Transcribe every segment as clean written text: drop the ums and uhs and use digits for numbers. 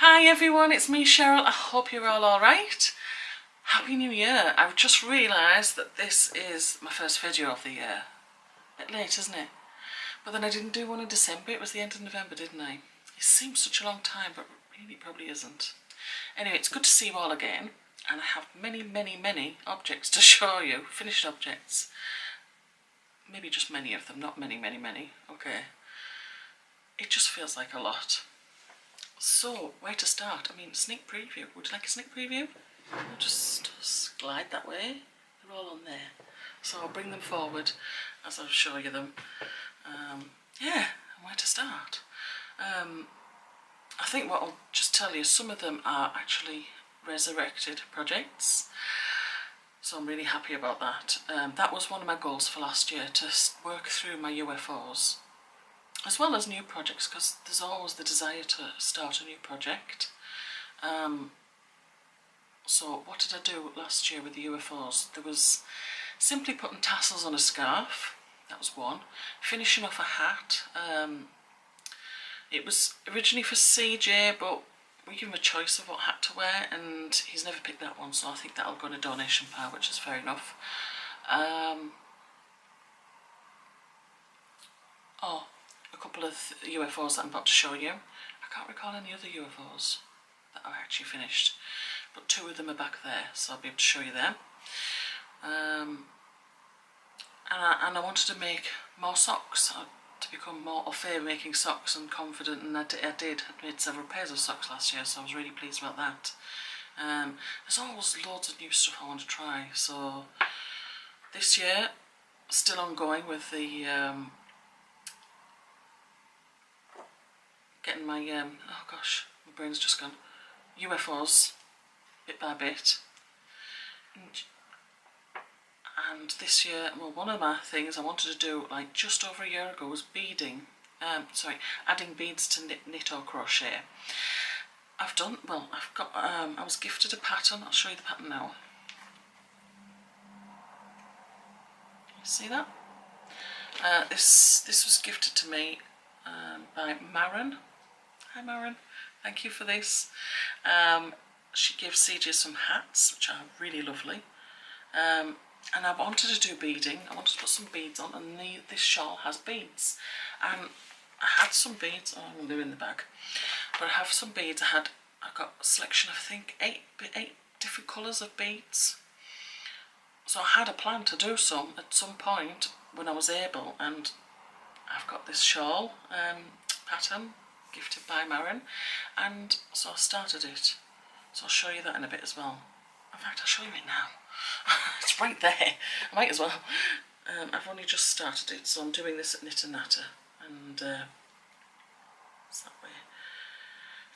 Hi everyone, it's me Cheryl. I hope you're all alright. Happy New Year. I've just realised that this is my first video of the year. A bit late, isn't it? But then I didn't do one in December, it was the end of November, didn't I? It seems such a long time, but really it probably isn't. Anyway, it's good to see you all again, and I have many objects to show you, finished objects. Maybe just many of them, not many. Okay. It just feels like a lot. So, where to start? I mean, sneak preview. Would you like a sneak preview? I'll just glide that way. They're all on there. So I'll bring them forward as I show you them. Yeah, where to start? I think what I'll just tell you, some of them are actually resurrected projects. So I'm really happy about that. That was one of my goals for last year, to work through my UFOs. As well as new projects, because there's always the desire to start a new project. So what did I do last year with the UFOs? There was simply putting tassels on a scarf. That was one. Finishing off a hat. It was originally for CJ, but we give him a choice of what hat to wear, and he's never picked that one, so I think that'll go in a donation pile, which is fair enough. A couple of UFOs that I'm about to show you. I can't recall any other UFOs that are actually finished, but two of them are back there, so I'll be able to show you them. And I wanted to make more socks, to become more au fait making socks and confident, and I did. I made several pairs of socks last year, so I was really pleased about that. There's always loads of new stuff I want to try, so this year, still ongoing with the getting my, oh gosh, my brain's just gone, UFOs, bit by bit. And this year, well, one of my things I wanted to do, like just over a year ago, was beading. Adding beads to knit or crochet. I've got, I was gifted a pattern. I'll show you the pattern now. See that? This was gifted to me by Maren. Hi Maren, thank you for this. She gave CJ some hats, which are really lovely. And I wanted to do beading. I wanted to put some beads on, and this shawl has beads. And I had some beads. Oh, they're in the bag. But I have some beads. I got a selection of, I think, eight different colours of beads. So I had a plan to do some at some point when I was able, and I've got this shawl pattern gifted by Maren, and so I started it. So I'll show you that in a bit as well. In fact, I'll show you it now. It's right there. I might as well. I've only just started it, so I'm doing this at Knit and Natter, and it's that way.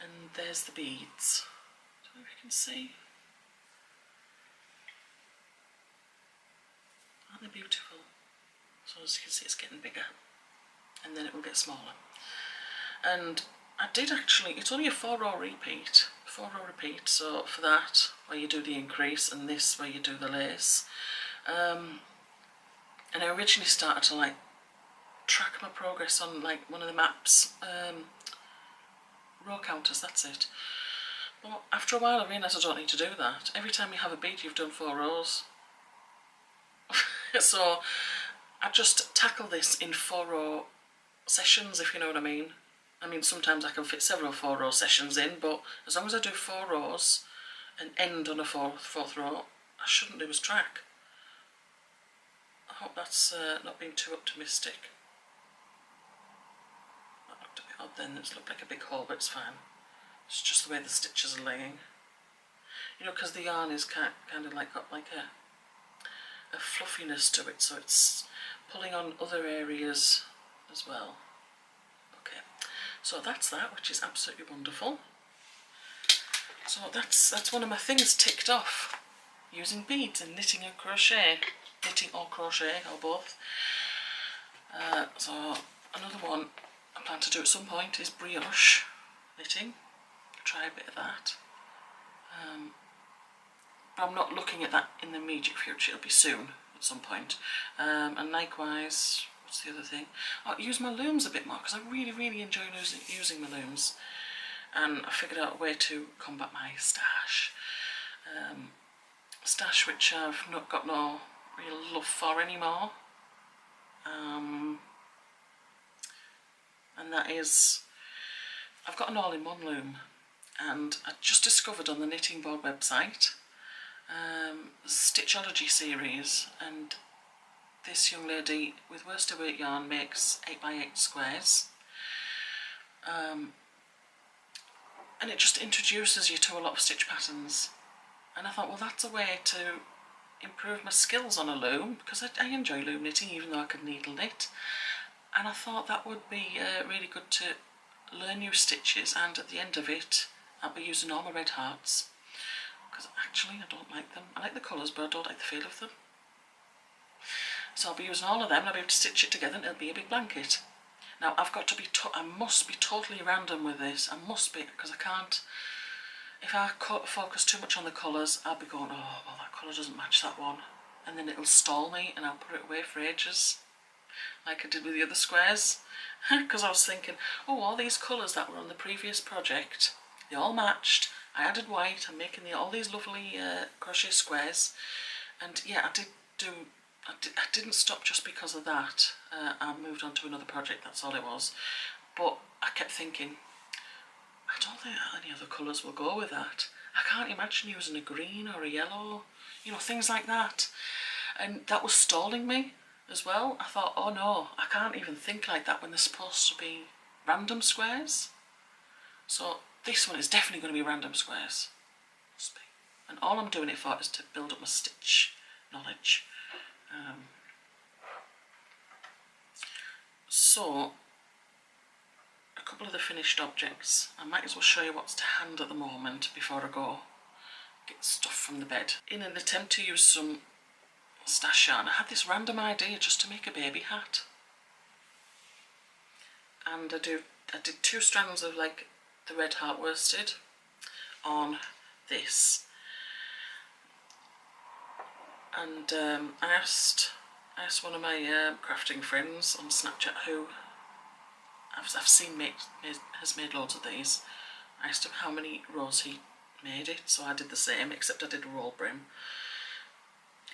And there's the beads. I don't know if you can see. Aren't they beautiful? So as you can see, it's getting bigger, and then it will get smaller. And I did actually, it's only a 4-row repeat, so for that, where you do the increase, and this where you do the lace. And I originally started to like track my progress on like one of the maps, row counters, that's it. But after a while I realised I don't need to do that. Every time you have a bead you've done 4 rows. So I just tackle this in 4-row sessions, if you know what I mean. I mean, sometimes I can fit several 4-row sessions in, but as long as I do 4 rows and end on a fourth row, I shouldn't lose track. I hope that's not being too optimistic. That looked a bit odd then, it looked like a big hole, but it's fine. It's just the way the stitches are laying. You know, because the yarn is kind of like got like a fluffiness to it, so it's pulling on other areas as well. Okay, so that's that, which is absolutely wonderful. So that's one of my things ticked off, using beads and knitting and crochet, knitting or crochet or both. So another one I plan to do at some point is brioche knitting. Try a bit of that. But I'm not looking at that in the immediate future. It'll be soon at some point. And likewise, what's the other thing? I'll use my looms a bit more, because I really enjoy using my looms. and I figured out a way to combat my stash. Stash which I've not got no real love for anymore. And that is, I've got an all-in-one loom, and I just discovered on the Knitting Board website Stitchology series, and this young lady with worsted weight yarn makes 8x8 squares, and it just introduces you to a lot of stitch patterns. And I thought, well, that's a way to improve my skills on a loom, because I enjoy loom knitting even though I could needle knit, and I thought that would be really good to learn new stitches, and at the end of it I'll be using all my red hearts, because actually I don't like them. I like the colours but I don't like the feel of them. So I'll be using all of them and I'll be able to stitch it together and it'll be a big blanket. Now I've got to be, I must be totally random with this, I must be, because I can't, if I focus too much on the colours I'll be going, oh well that colour doesn't match that one, and then it'll stall me and I'll put it away for ages, like I did with the other squares, because I was thinking, oh, all these colours that were on the previous project, they all matched, I added white, I'm making all these lovely crochet squares, and yeah, I didn't stop just because of that. I moved on to another project, that's all it was, but I kept thinking, I don't think any other colours will go with that. I can't imagine using a green or a yellow, you know, things like that, and that was stalling me as well. I thought, oh no, I can't even think like that when they're supposed to be random squares. So this one is definitely going to be random squares. Must be. And all I'm doing it for is to build up my stitch knowledge. So a couple of the finished objects. I might as well show you what's to hand at the moment before I go get stuff from the bed. In an attempt to use some stash yarn, I had this random idea just to make a baby hat, and I did 2 strands of like the red heart worsted on this, and I asked one of my crafting friends on Snapchat who I've seen has made loads of these. I asked him how many rows he made it, so I did the same, except I did a roll brim.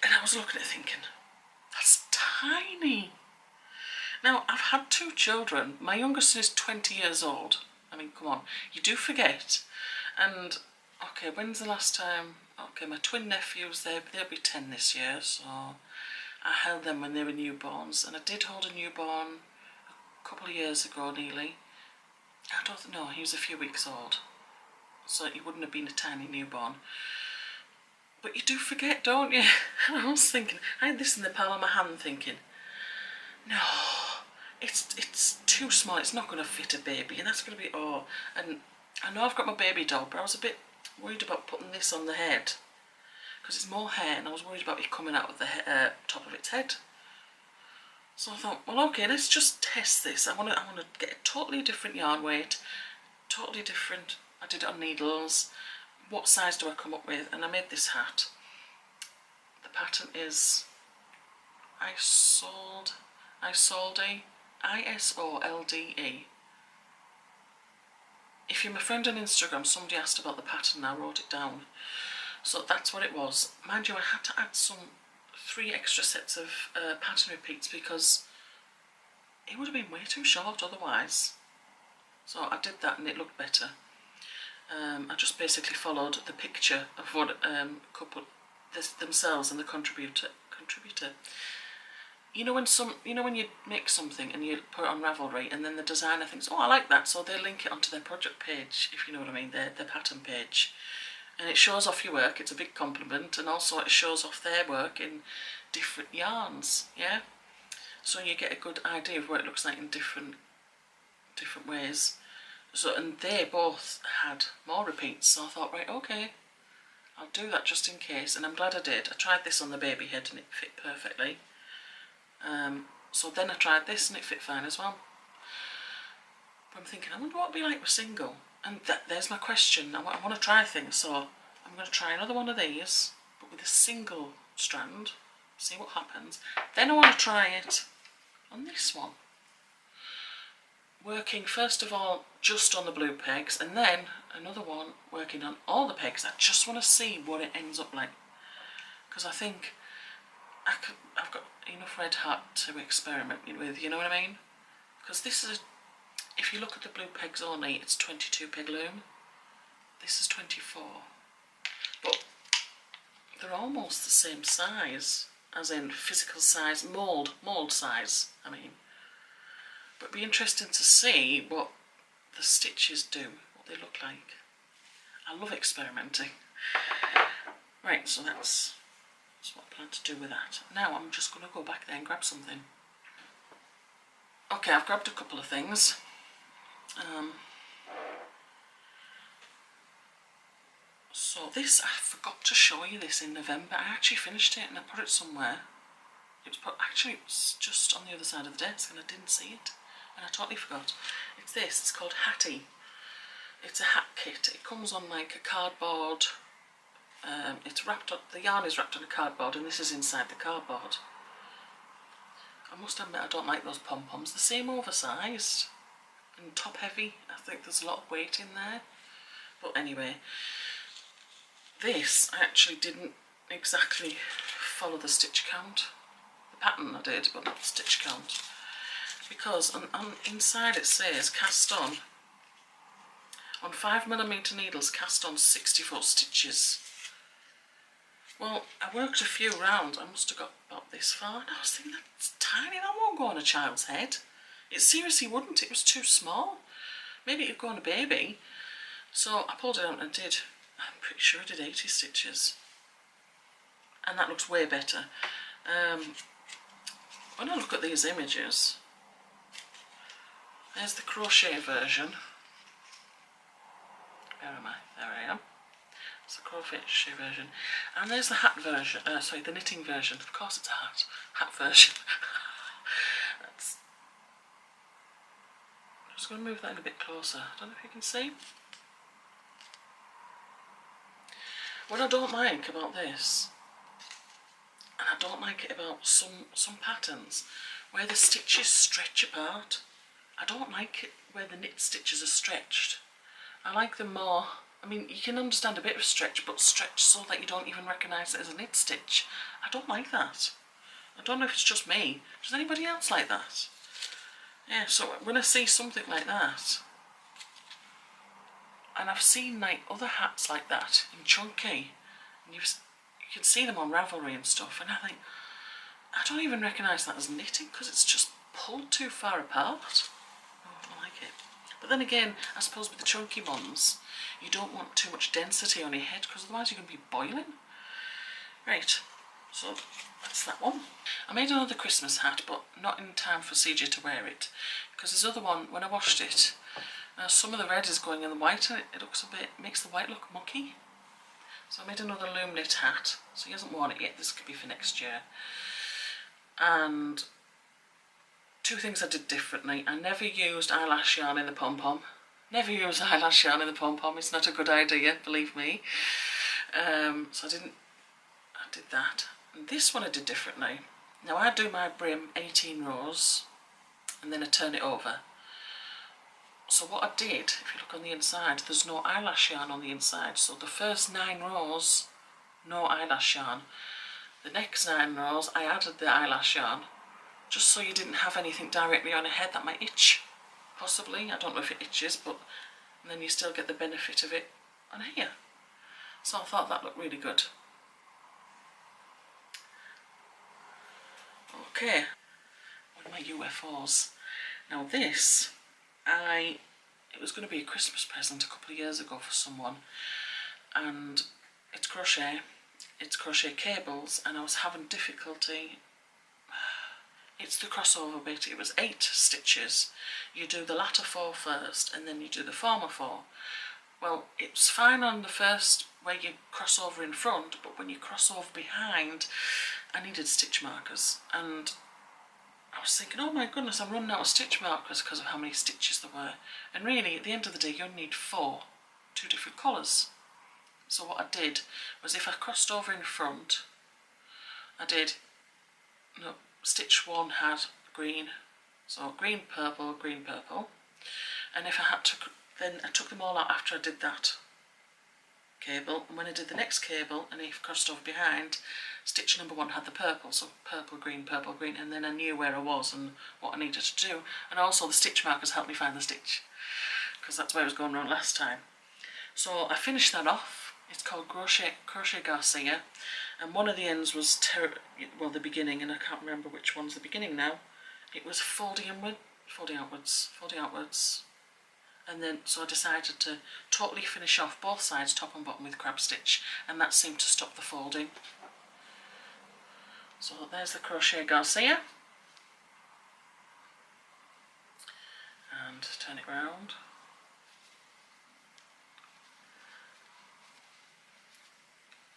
And I was looking at it thinking, that's tiny. Now, I've had 2 children. My youngest is 20 years old. I mean, come on, you do forget. And, okay, when's the last time? Okay, my twin nephews, they'll be 10 this year, so I held them when they were newborns. And I did hold a newborn a couple of years ago, nearly. I don't know, he was a few weeks old, so he wouldn't have been a tiny newborn. But you do forget, don't you? And I was thinking, I had this in the palm of my hand thinking, no, it's too small, it's not going to fit a baby, and that's going to be, oh, and I know I've got my baby doll, but I was a bit worried about putting this on the head, because it's more hair, and I was worried about it coming out of the top of its head. So I thought, well, okay, let's just test this. I want to get a totally different yarn weight, totally different. I did it on needles. What size do I come up with? And I made this hat. The pattern is Isolde, I-S-O-L-D-E. If you're my friend on Instagram, somebody asked about the pattern and I wrote it down. So that's what it was. Mind you, I had to add 3 extra sets of pattern repeats because it would have been way too short otherwise. So I did that and it looked better. I just basically followed the picture of what couple themselves and the contributor. You know when you make something and you put it on Ravelry and then the designer thinks, oh, I like that, so they link it onto their project page, if you know what I mean, their pattern page, and it shows off your work. It's a big compliment, and also it shows off their work in different yarns, yeah. So you get a good idea of what it looks like in different ways. So, and they both had more repeats, so I thought, right, okay, I'll do that just in case, and I'm glad I did. I tried this on the baby head and it fit perfectly. So then I tried this and it fit fine as well. But I'm thinking, I wonder what it'd be like with single. And there's my question. I want to try things, so I'm going to try another one of these, but with a single strand, see what happens. Then I want to try it on this one. working first of all just on the blue pegs, and then another one working on all the pegs. I just want to see what it ends up like, because I think I've got enough red hat to experiment with, you know what I mean? Because this is, if you look at the blue pegs only, it's 22 peg loom. This is 24. But they're almost the same size, as in physical size, mould size, I mean. But it'd be interesting to see what the stitches do, what they look like. I love experimenting. Right, so that's what I plan to do with that. Now I'm just going to go back there and grab something. Okay, I've grabbed a couple of things. So this, I forgot to show you this in November. I actually finished it and I put it somewhere. It was just on the other side of the desk and I didn't see it. And I totally forgot. It's this, it's called Hattie. It's a hat kit. It comes on like a cardboard. It's wrapped up, the yarn is wrapped on a cardboard and this is inside the cardboard. I must admit I don't like those pom-poms. They seem oversized and top heavy. I think there's a lot of weight in there. But anyway, this I actually didn't exactly follow the stitch count. The pattern I did, but not the stitch count. Because on inside it says cast on 5mm needles, cast on 64 stitches. Well, I worked a few rounds, I must have got about this far, and I was thinking, that's tiny, that won't go on a child's head. It seriously wouldn't, it was too small. Maybe it would go on a baby. So I pulled it out and did, I'm pretty sure I did 80 stitches. And that looks way better. When I look at these images, there's the crochet version. Where am I? There I am. It's the crochet version. And there's the hat version, sorry, the knitting version. Of course it's a hat version. I'm just going to move that in a bit closer. I don't know if you can see. What I don't like about this, and I don't like it about some patterns, where the stitches stretch apart. I don't like it where the knit stitches are stretched. I like them more, I mean, you can understand a bit of stretch, but stretch so that you don't even recognise it as a knit stitch. I don't like that. I don't know if it's just me. Does anybody else like that? Yeah, so when I see something like that, and I've seen like other hats like that in Chunky, and you can see them on Ravelry and stuff, and I think, I don't even recognise that as knitting because it's just pulled too far apart. Oh, I don't like it. But then again, I suppose with the chunky ones, you don't want too much density on your head because otherwise you're going to be boiling. Right, so that's that one. I made another Christmas hat, but not in time for CJ to wear it, because this other one, when I washed it, some of the red is going in the white and it looks a bit, makes the white look mucky. So I made another loom knit hat, so he hasn't worn it yet, this could be for next year. And two things I did differently. I never used eyelash yarn in the pom-pom. Never use eyelash yarn in the pom-pom, it's not a good idea, believe me. So I did that. And this one I did differently. Now I do my brim 18 rows and then I turn it over. So what I did, if you look on the inside, there's no eyelash yarn on the inside. So the first 9 rows, no eyelash yarn. The next 9 rows, I added the eyelash yarn, just so you didn't have anything directly on your head that might itch, possibly. I don't know if it itches, but and then you still get the benefit of it on here. So I thought that looked really good. Okay, one of my UFOs. Now this, it was going to be a Christmas present a couple of years ago for someone, and it's crochet cables, and I was having difficulty. It's the crossover bit. It was 8 stitches. You do the latter 4 first and then you do the former 4. Well, it's fine on the first where you cross over in front, but when you cross over behind, I needed stitch markers, and I was thinking, oh my goodness, I'm running out of stitch markers because of how many stitches there were. And really, at the end of the day, you only need 4, 2 different colours. So what I did was, if I crossed over in front, I did, no, stitch 1 had green, so green, purple, And if I had to, then I took them all out after I did that cable, and when I did the next cable and I crossed over behind, stitch number 1 had the purple, so purple, green, and then I knew where I was and what I needed to do. And also the stitch markers helped me find the stitch, because that's where I was going wrong last time. So I finished that off. It's called Crochet Garcia, and one of the ends was the beginning, and I can't remember which one's the beginning now. It was folding outwards, and then so I decided to totally finish off both sides, top and bottom, with crab stitch, and that seemed to stop the folding. So there's the Crochet Garcia, and turn it round.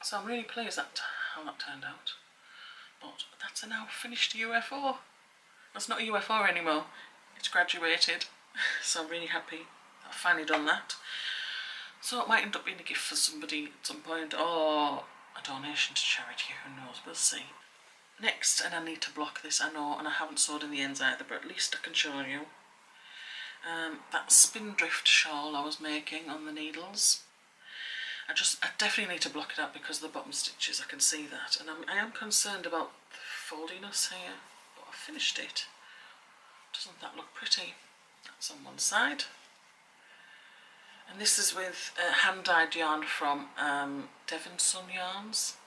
So I'm really pleased how that turned out. But that's a now finished UFO. It's not a UFO anymore, it's graduated. So I'm really happy that I've finally done that. So it might end up being a gift for somebody at some point, or a donation to charity, who knows, we'll see. Next, and I need to block this, I know, and I haven't sewed in the ends either, but at least I can show you. That Spindrift shawl I was making on the needles. I definitely need to block it out because of the bottom stitches, I can see that. And I am concerned about the foldiness here, but I've finished it. Doesn't that look pretty? That's on one side. And this is with hand-dyed yarn from Devon Sun Yarns.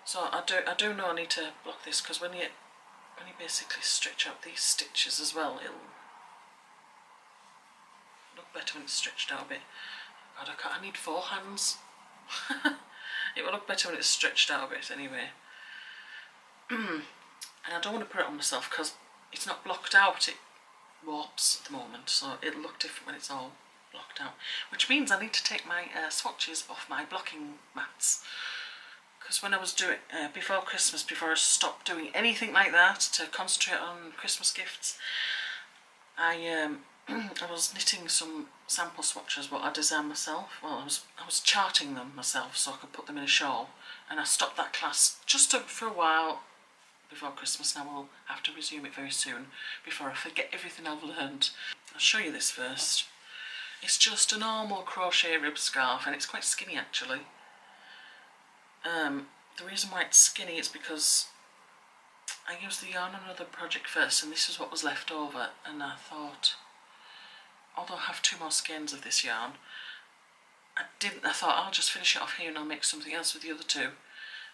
So I do know I need to block this, because when you basically stretch out these stitches as well, it'll look better when it's stretched out a bit. God, I need 4 hands. It will look better when it's stretched out a bit anyway. And I don't want to put it on myself because it's not blocked out, it warps at the moment, so it'll look different when it's all blocked out. Which means I need to take my swatches off my blocking mats. Because when I was doing, before Christmas, before I stopped doing anything like that to concentrate on Christmas gifts, I was knitting some sample swatches what I designed myself. Well, I was charting them myself so I could put them in a shawl, and I stopped that class just for a while before Christmas. Now we'll have to resume it very soon before I forget everything I've learned. I'll show you this first. It's just a normal crochet rib scarf, and it's quite skinny actually. The reason why it's skinny is because I used the yarn on another project first, and this is what was left over, and I thought, although I have 2 more skeins of this yarn, I thought I'll just finish it off here and I'll make something else with the other 2.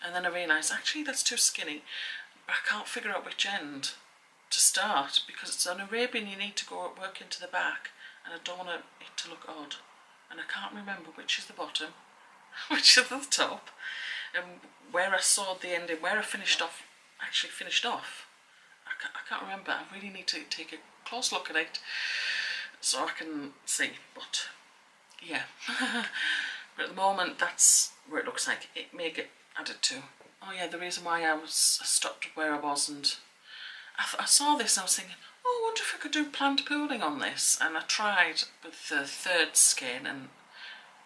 And then I realised actually that's too skinny, but I can't figure out which end to start, because it's on Arabian you need to go work into the back, and I don't want it to look odd, and I can't remember which is the bottom, which is the top, and where I sewed the end in, where I actually finished off. I can't remember. I really need to take a close look at it so I can see, but yeah. But at the moment that's where it looks like. It may get added to. Oh yeah, the reason why I stopped where I was, and I saw this and I was thinking, oh, I wonder if I could do planned pooling on this, and I tried with the 3rd skein and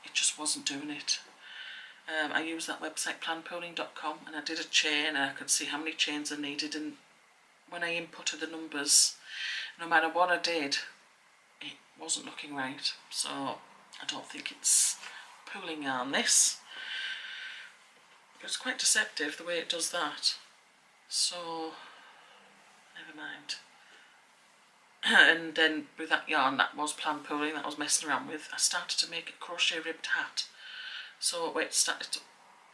it just wasn't doing it. I used that website planpooling.com, and I did a chain, and I could see how many chains I needed, and when I inputted the numbers, no matter what I did, it wasn't looking right. So I don't think it's pooling yarn, this. But it's quite deceptive the way it does that. So never mind. And then with that yarn that was planned pooling, that I was messing around with, I started to make a crochet ribbed hat. So where it started to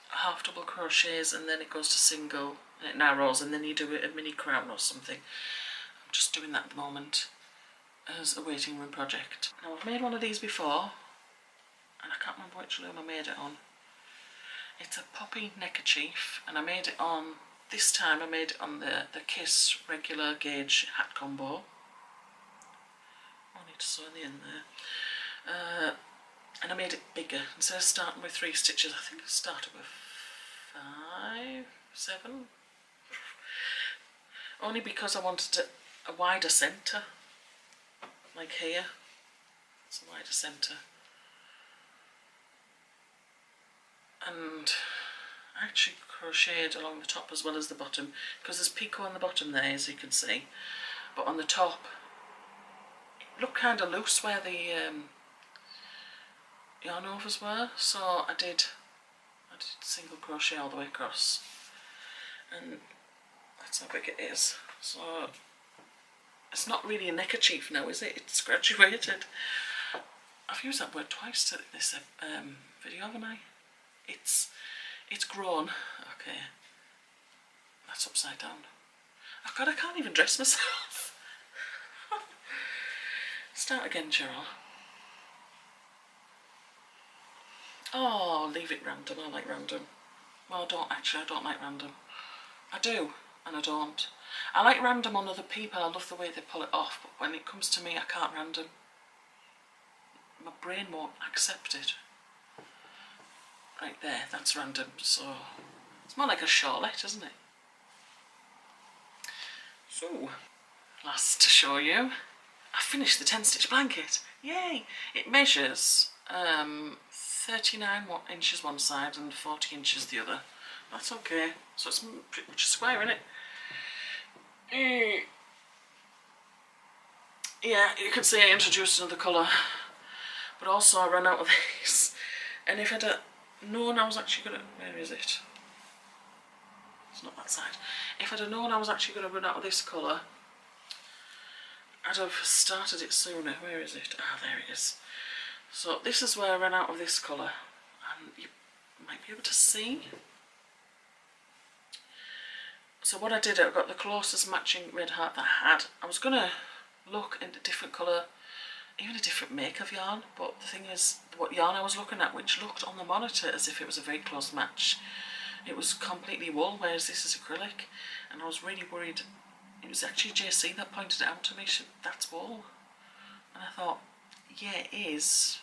half double crochets, and then it goes to single, and it narrows, and then you do a mini crown or something. I'm just doing that at the moment as a waiting room project. Now I've made one of these before, and I can't remember which loom I made it on. It's a poppy neckerchief, and I made it on, this time I made it on the Kiss regular gauge hat combo. I need to sew in the end there. And I made it bigger. Instead of starting with 3 stitches, I think I started with 5, 7. Only because I wanted a wider centre, like here. It's a wider centre. And I actually crocheted along the top as well as the bottom, because there's picot on the bottom there, as you can see, but on the top it looked kind of loose where the yarn overs were, so I did single crochet all the way across, and that's how big it is. So it's not really a neckerchief now, is it? It's graduated. I've used that word twice to this video, haven't I? It's grown. Okay, that's upside down. Oh God, I can't even dress myself. Start again, Cheryl. Oh, leave it random. I like random. Well, I don't like random. I do, and I don't. I like random on other people. I love the way they pull it off, but when it comes to me, I can't random. My brain won't accept it. Right there, that's random, so it's more like a shawlette, isn't it? So, last to show you, I finished the 10-stitch blanket. Yay! It measures 39 inches one side and 40 inches the other. That's okay. So it's pretty much a square, isn't it? Yeah, you can see I introduced another colour, but also I ran out of these. And if I'd known I was actually going to... Where is it? It's not that side. If I'd have known I was actually going to run out of this colour, I'd have started it sooner. Where is it? Ah, there it is. So this is where I ran out of this colour, and you might be able to see. So what I did, I got the closest matching red heart that I had. I was going to look into a different colour, even a different make of yarn, but the thing is, what yarn I was looking at, which looked on the monitor as if it was a very close match, it was completely wool, whereas this is acrylic, and I was really worried. It was actually JC that pointed it out to me. She said, that's wool. And I thought, yeah, it is.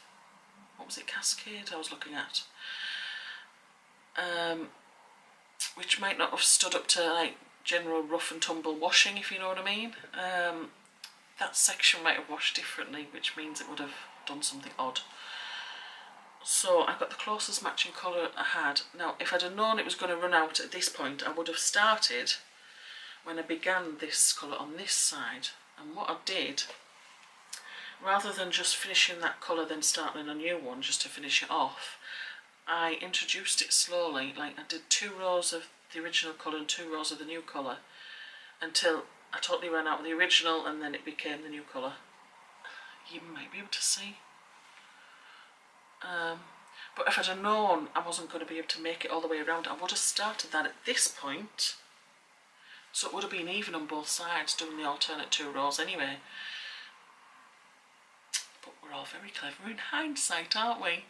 What was it, Cascade I was looking at? Which might not have stood up to like general rough and tumble washing, if you know what I mean. That section might have washed differently, which means it would have done something odd. So I got the closest matching colour I had. Now, if I'd have known it was going to run out at this point, I would have started when I began this colour on this side. And what I did, rather than just finishing that colour then starting a new one just to finish it off, I introduced it slowly. Like I did 2 rows of the original colour and 2 rows of the new colour until I totally ran out of the original, and then it became the new colour. You might be able to see. But if I'd have known I wasn't going to be able to make it all the way around, I would have started that at this point. So it would have been even on both sides, doing the alternate 2 rows anyway. But we're all very clever in hindsight, aren't we?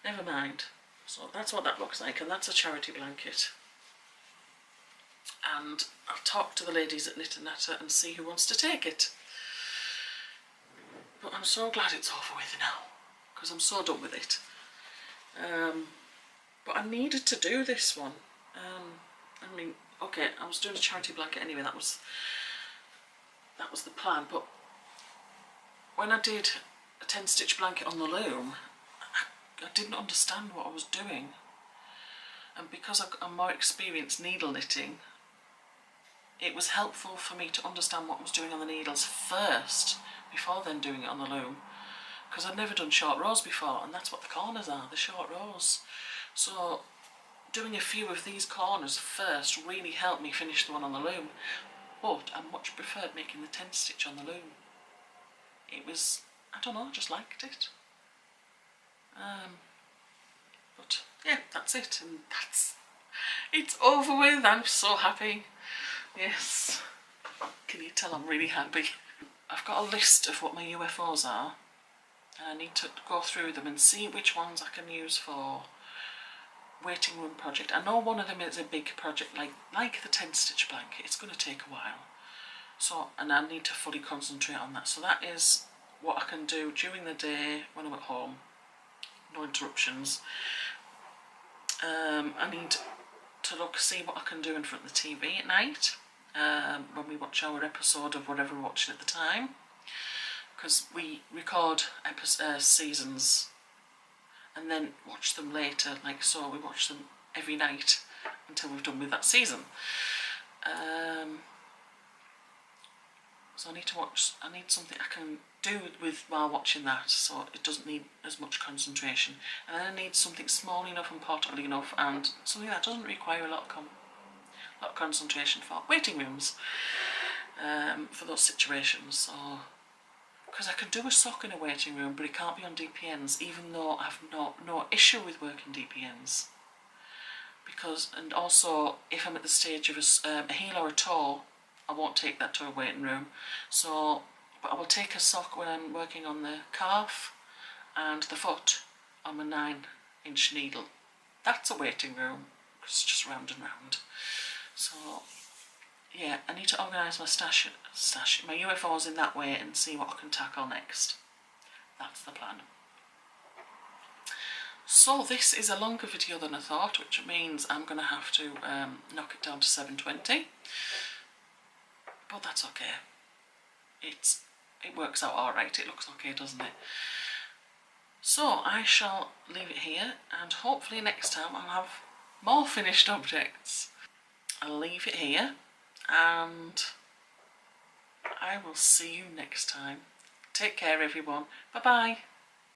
Never mind. So that's what that looks like, and that's a charity blanket. And I'll talk to the ladies at Knit and Natter and see who wants to take it. But I'm so glad it's over with now, because I'm so done with it. But I needed to do this one. I mean, okay, I was doing a charity blanket anyway, that was the plan, but when I did a 10-stitch blanket on the loom, I didn't understand what I was doing. And because I'm more experienced needle knitting, it was helpful for me to understand what I was doing on the needles first, before then doing it on the loom. Because I'd never done short rows before, and that's what the corners are, the short rows. So doing a few of these corners first really helped me finish the one on the loom. But I much preferred making the 10-stitch on the loom. It was, I don't know, I just liked it. But yeah, that's it, and it's over with. I'm so happy. Yes, can you tell I'm really happy? I've got a list of what my UFOs are, and I need to go through them and see which ones I can use for waiting room project. I know one of them is a big project, like the 10-stitch blanket. It's going to take a while, so, and I need to fully concentrate on that. So that is what I can do during the day when I'm at home, no interruptions. I need to see what I can do in front of the TV at night, when we watch our episode of whatever we're watching at the time, because we record seasons and then watch them later, like so we watch them every night until we've done with that season. So I need something I can do with while watching that, so it doesn't need as much concentration. And then I need something small enough and portable enough, and something that doesn't require a lot of concentration for waiting rooms, for those situations. So, because I could do a sock in a waiting room, but it can't be on DPNs, even though I've no issue with working DPNs. Because, and also, if I'm at the stage of a heel or a toe, I won't take that to a waiting room. So, but I will take a sock when I'm working on the calf and the foot on my 9-inch needle. That's a waiting room, because it's just round and round. So, yeah, I need to organise my my UFOs in that way and see what I can tackle next. That's the plan. So this is a longer video than I thought, which means I'm going to have to knock it down to 720. But that's okay. It works out alright. It looks okay, doesn't it? So I shall leave it here, and hopefully next time I'll have more finished objects. I'll leave it here, and I will see you next time. Take care, everyone. Bye bye.